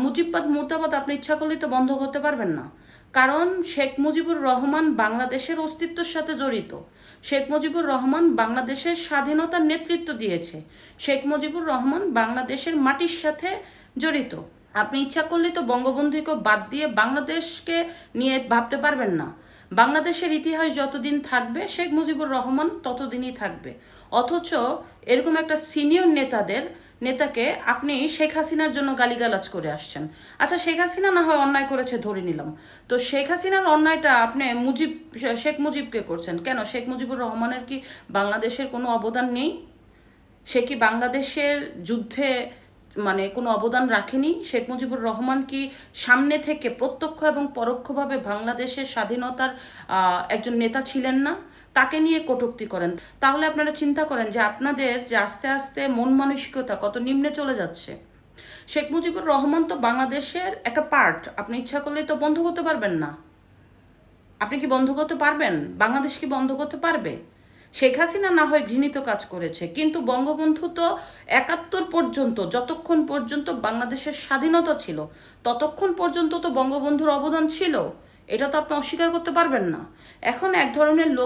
মুজিববাদ মুর্দাবাদ আপনি ইচ্ছা করলেই তো বন্ধ করতে পারবেন না, কারণ শেখ মুজিবুর রহমান বাংলাদেশের অস্তিত্বের সাথে জড়িত। শেখ মুজিবুর রহমান বাংলাদেশের স্বাধীনতার নেতৃত্ব দিয়েছে। শেখ মুজিবুর রহমান বাংলাদেশের মাটির সাথে জড়িত। আপনি ইচ্ছা করলেই তো বঙ্গবন্ধুকে বাদ দিয়ে বাংলাদেশকে নিয়ে ভাবতে পারবেন না। বাংলাদেশের ইতিহাস যতদিন থাকবে শেখ মুজিবুর রহমান ততদিনই থাকবে। অথচ এরকম একটা সিনিয়র নেতাকে আপনি শেখ হাসিনার জন্য গালিগালাজ করে আসছেন। আচ্ছা, শেখ হাসিনা না হয় অন্যায় করেছে ধরে নিলাম, তো শেখ হাসিনার অন্যায়টা আপনি শেখ মুজিবকে করছেন কেন? শেখ মুজিবুর রহমানের কি বাংলাদেশের কোনো অবদান নেই? সে কি বাংলাদেশের যুদ্ধে কোনো অবদান রাখেনি? শেখ মুজিবুর রহমান কি সামনে থেকে প্রত্যক্ষ এবং পরোক্ষভাবে বাংলাদেশের স্বাধীনতার একজন নেতা ছিলেন না? তাকে নিয়ে কটূক্তি করেন। তাহলে আপনারা চিন্তা করেন যে আপনাদের যে আস্তে আস্তে মন মানসিকতা কত নিম্নে চলে যাচ্ছে। শেখ মুজিবুর রহমান তো বাংলাদেশের একটা পার্ট, আপনি ইচ্ছা করলেই তো বন্ধ করতে পারবেন না। আপনি কি বন্ধ করতে পারবেন? বাংলাদেশ কি বন্ধ করতে পারবে? শেখ হাসিনা না হয় ঘৃণিত কাজ করেছে, কিন্তু বঙ্গবন্ধু তো ৭১ পর্যন্ত, যতক্ষণ পর্যন্ত বাংলাদেশের স্বাধীনতা ছিল ততক্ষণ পর্যন্ত তো বঙ্গবন্ধুর অবদান ছিল। এটা তো আপনি অস্বীকার করতে পারবেন না। এখন এক ধরনের লোক